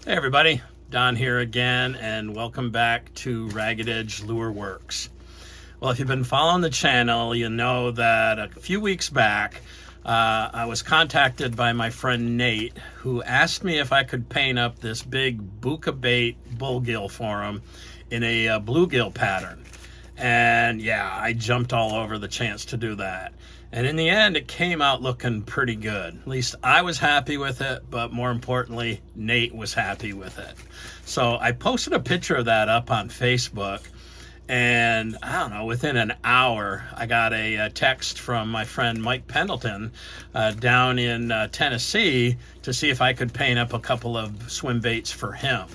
Hey everybody, Don here again, and welcome back to Ragged Edge Lure Works. Well, if you've been following the channel, you know that a few weeks back I was contacted by my friend Nate, who asked me if I could paint up this big Bucca Bait Bull Gill for him in a bluegill pattern. And yeah, I jumped all over the chance to do that. And in the end, it came out looking pretty good. At least I was happy with it, but more importantly, Nate was happy with it. So I posted a picture of that up on Facebook, and I don't know, within an hour, I got a text from my friend Mike Pendleton down in Tennessee to see if I could paint up a couple of swim baits for him.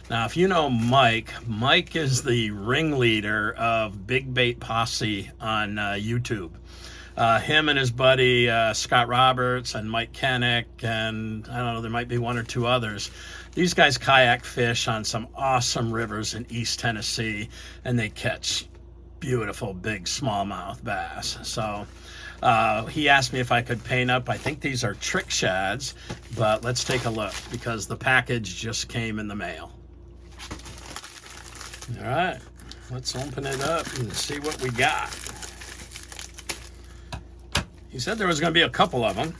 Now, if you know Mike, Mike is the ringleader of Big Bait Posse on YouTube. Him and his buddy Scott Roberts and Mike Kennick, and I don't know, there might be one or two others. These guys kayak fish on some awesome rivers in East Tennessee, and they catch beautiful big smallmouth bass. So he asked me if I could paint up. I think these are trick shads, but let's take a look because the package just came in the mail. All right, let's open it up and see what we got. He said there was going to be a couple of them.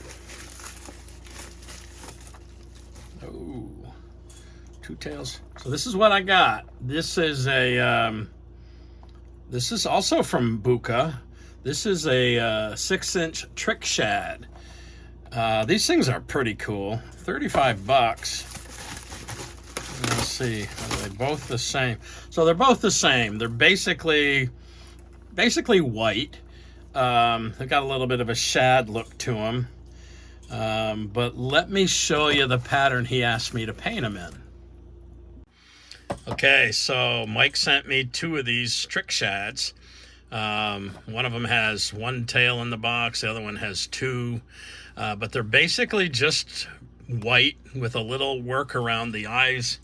Oh, two tails. So this is what I got. This is a, this is also from Bucca. This is a 6-inch trick shad. These things are pretty cool. 35 bucks. Let's see, are they both the same? So they're both the same. They're basically white. They've got a little bit of a shad look to them. But let me show you the pattern he asked me to paint them in. Okay, so Mike sent me two of these trick shads. One of them has one tail in the box, the other one has two. But they're basically just white with a little work around the eyes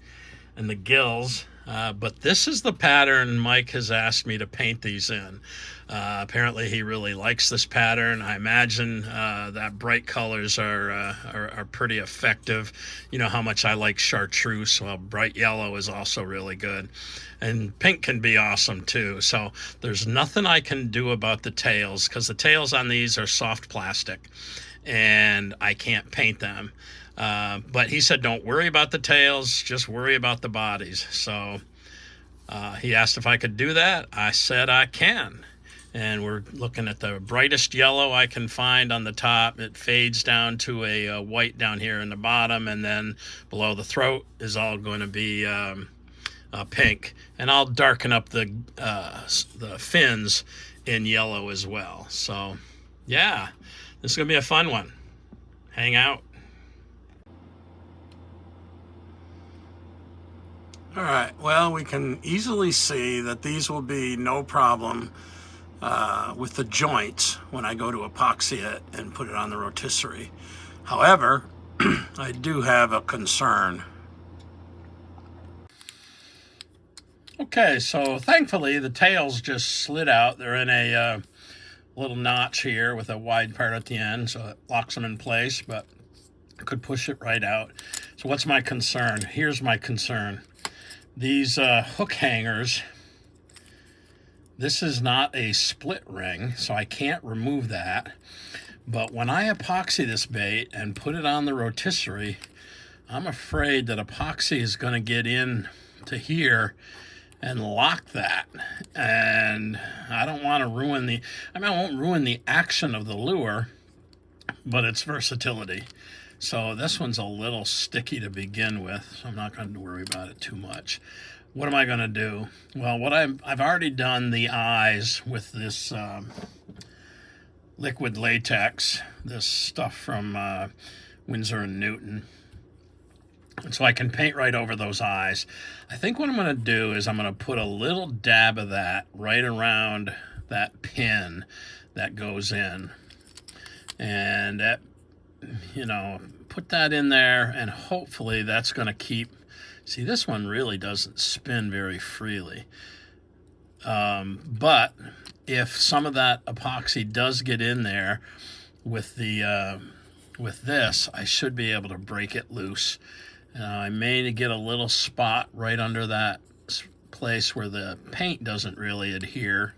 and the gills. But this is the pattern Mike has asked me to paint these in. Apparently he really likes this pattern. I imagine that bright colors are pretty effective. You know how much I like chartreuse. Well, bright yellow is also really good. And pink can be awesome too. So there's nothing I can do about the tails because the tails on these are soft plastic and I can't paint them. But he said, don't worry about the tails, just worry about the bodies. So he asked if I could do that. I said I can. And we're looking at the brightest yellow I can find on the top. It fades down to a white down here in the bottom, and then below the throat is all going to be pink. And I'll darken up the fins in yellow as well. So yeah, this is going to be a fun one. Hang out. All right, well, we can easily see that these will be no problem with the joints when I go to epoxy it and put it on the rotisserie. However, I do have a concern. Okay, so thankfully the tails just slid out. They're in a little notch here with a wide part at the end, so it locks them in place, but I could push it right out. So what's my concern? Here's my concern. These hook hangers, this is not a split ring, so I can't remove that. But when I epoxy this bait and put it on the rotisserie, I'm afraid that epoxy is going to get in to here and lock that. And I don't want to ruin the, I won't ruin the action of the lure, but its versatility. So this one's a little sticky to begin with, so I'm not going to worry about it too much. What am I going to do? Well, I've already done the eyes with this liquid latex, this stuff from Winsor & Newton. And so I can paint right over those eyes. I think what I'm going to do is I'm going to put a little dab of that right around that pin that goes in. And that, you know, put that in there, and hopefully that's going to keep, see, this one really doesn't spin very freely. But if some of that epoxy does get in there with the with this, I should be able to break it loose I may get a little spot right under that place where the paint doesn't really adhere,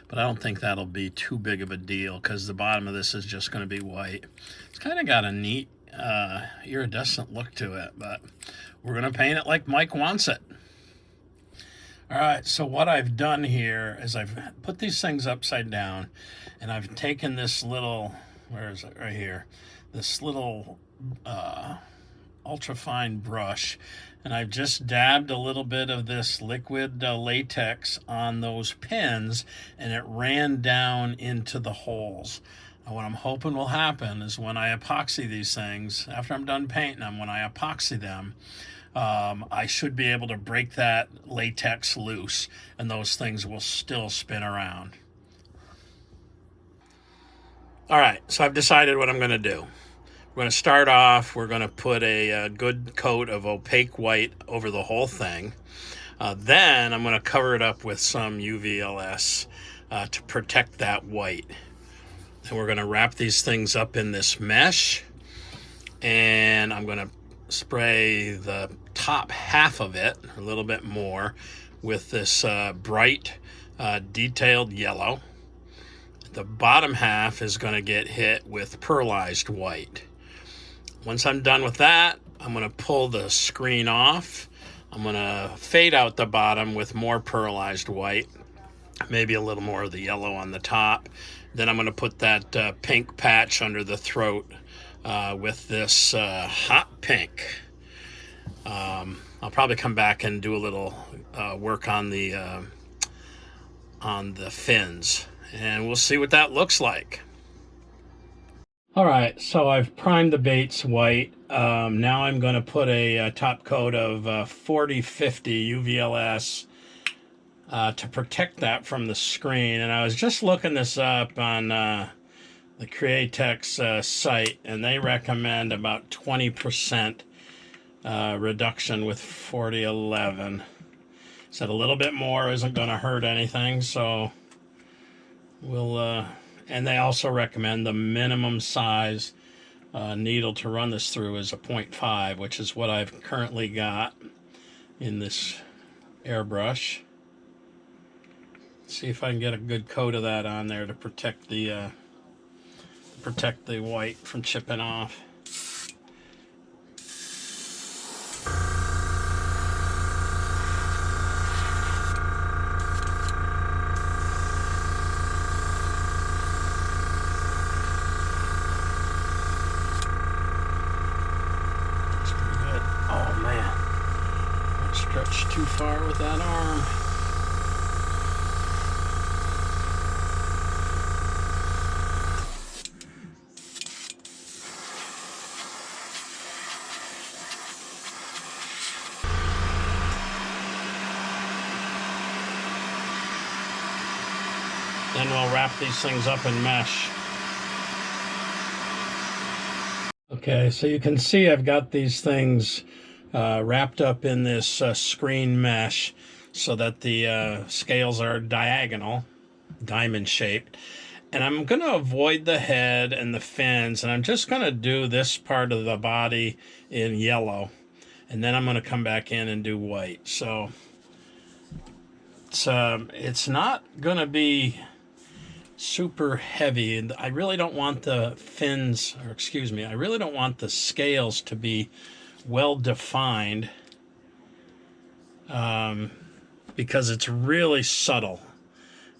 but I don't think that'll be too big of a deal because the bottom of this is just going to be white. It's kind of got a neat iridescent look to it, but we're going to paint it like Mike wants it. All right, so what I've done here is I've put these things upside down, and I've taken this little, where is it, right here, this little ultra-fine brush, and I've just dabbed a little bit of this liquid latex on those pins, and it ran down into the holes. And what I'm hoping will happen is when I epoxy these things, after I'm done painting them, when I epoxy them, I should be able to break that latex loose, and those things will still spin around. All right, so I've decided what I'm going to do. We're going to start off, we're going to put a good coat of opaque white over the whole thing. Then I'm going to cover it up with some UVLS to protect that white. And we're going to wrap these things up in this mesh, and I'm going to spray the top half of it, a little bit more, with this bright detailed yellow. The bottom half is going to get hit with pearlized white. Once I'm done with that, I'm going to pull the screen off. I'm going to fade out the bottom with more pearlized white, maybe a little more of the yellow on the top. Then I'm going to put that pink patch under the throat with this hot pink. I'll probably come back and do a little work on the fins, and we'll see what that looks like. All right, so I've primed the baits white. Now I'm going to put a top coat of 4050 UVLS to protect that from the screen. And I was just looking this up on the Createx site, and they recommend about 20% reduction with 4011. Said a little bit more isn't going to hurt anything, so we'll... and they also recommend the minimum size needle to run this through is a 0.5, which is what I've currently got in this airbrush. See if I can get a good coat of that on there to protect the white from chipping off. Stretch too far with that arm. Then we'll wrap these things up in mesh. Okay, so you can see I've got these things wrapped up in this screen mesh so that the scales are diagonal, diamond shaped. And I'm going to avoid the head and the fins, and I'm just going to do this part of the body in yellow. And then I'm going to come back in and do white. So it's not going to be super heavy. And I really don't want the fins, or excuse me, I really don't want the scales to be well defined because it's really subtle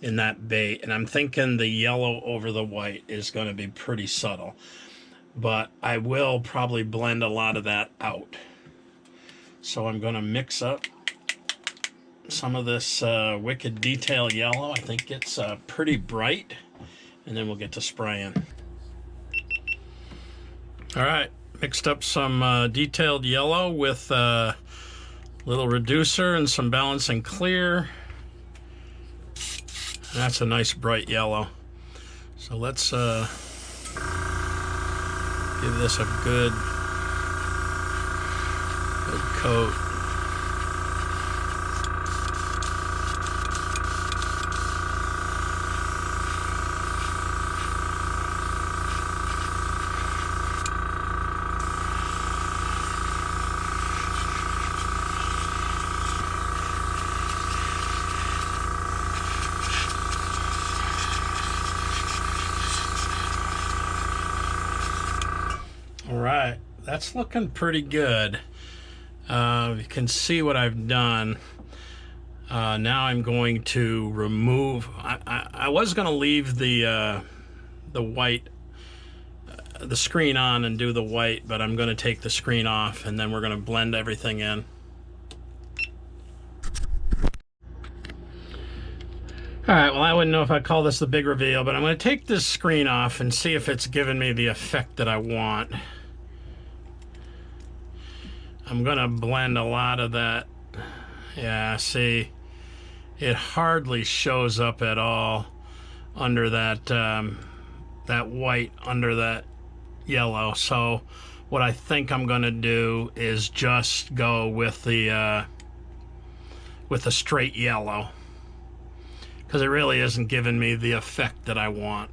in that bait, and I'm thinking the yellow over the white is going to be pretty subtle, but I will probably blend a lot of that out. So I'm going to mix up some of this Wicked Detail Yellow. I think it's pretty bright, and then we'll get to spraying. All right, mixed up some detailed yellow with a little reducer and some balancing clear. That's a nice bright yellow. So let's give this a good coat. right, that's looking pretty good. You can see what I've done. Now I'm going to remove. I was going to leave the white, the screen on and do the white, but I'm going to take the screen off, and then we're going to blend everything in. All right, well, I wouldn't know if I'd call this the big reveal, but I'm going to take this screen off and see if it's giving me the effect that I want. I'm going to blend a lot of that. Yeah, see, it hardly shows up at all under that that white under that yellow. So what I think I'm going to do is just go with the straight yellow, because it really isn't giving me the effect that I want.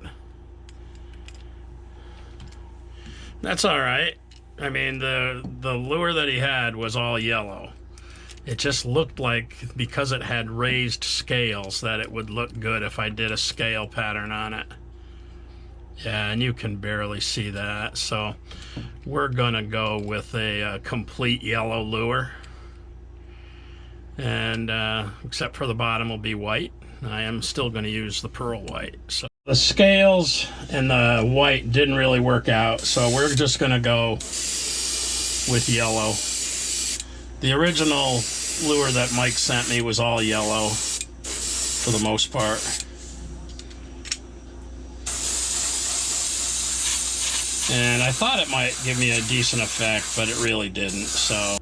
That's all right. I mean, the lure that he had was all yellow. It just looked like, because it had raised scales, that it would look good if I did a scale pattern on it. Yeah, and you can barely see that. So we're gonna go with a complete yellow lure, and except for the bottom will be white. I am still going to use the pearl white. So the scales and the white didn't really work out, so we're just going to go with yellow. The original lure that Mike sent me was all yellow for the most part. And I thought it might give me a decent effect, but it really didn't. So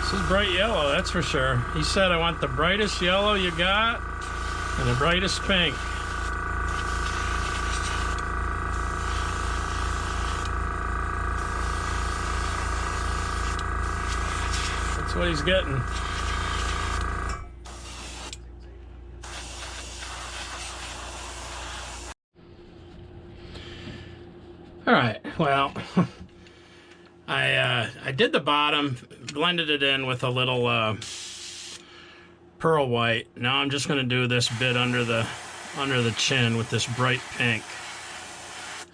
this is bright yellow, that's for sure. He said, I want the brightest yellow you got and the brightest pink. That's what he's getting. All right, well, I did the bottom, blended it in with a little pearl white. Now I'm just going to do this bit under the chin with this bright pink.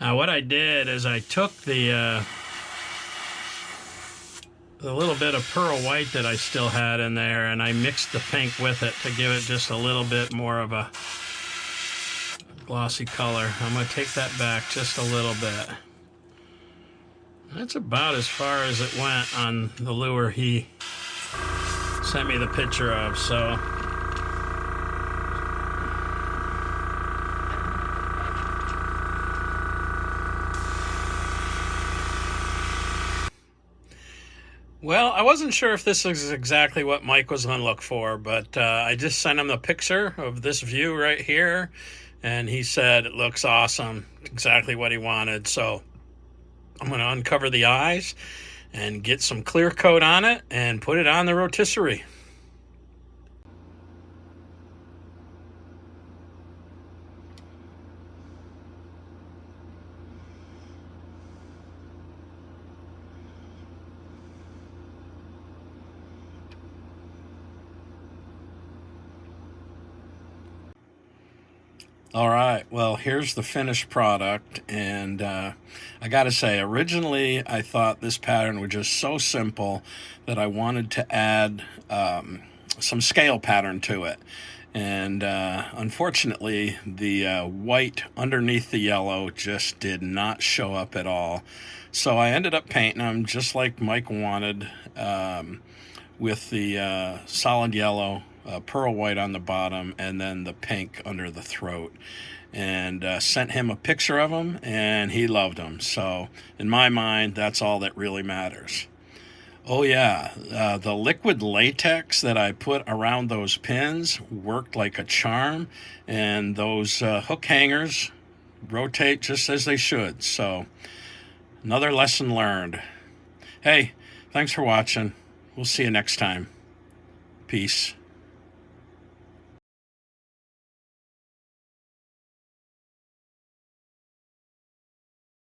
Now what I did is I took the little bit of pearl white that I still had in there, and I mixed the pink with it to give it just a little bit more of a glossy color. I'm going to take that back just a little bit. That's about as far as it went on the lure he sent me the picture of, so. Well, I wasn't sure if this is exactly what Mike was going to look for, but I just sent him the picture of this view right here, and he said it looks awesome, exactly what he wanted. So I'm going to uncover the eyes and get some clear coat on it and put it on the rotisserie. All right, well, here's the finished product, and I gotta say, originally I thought this pattern was just so simple that I wanted to add some scale pattern to it, and unfortunately the white underneath the yellow just did not show up at all. So I ended up painting them just like Mike wanted, with the solid yellow, pearl white on the bottom, and then the pink under the throat, and sent him a picture of them, and he loved them. So in my mind, that's all that really matters. Oh yeah, the liquid latex that I put around those pins worked like a charm, and those hook hangers rotate just as they should. So another lesson learned. Hey, thanks for watching. We'll see you next time. Peace.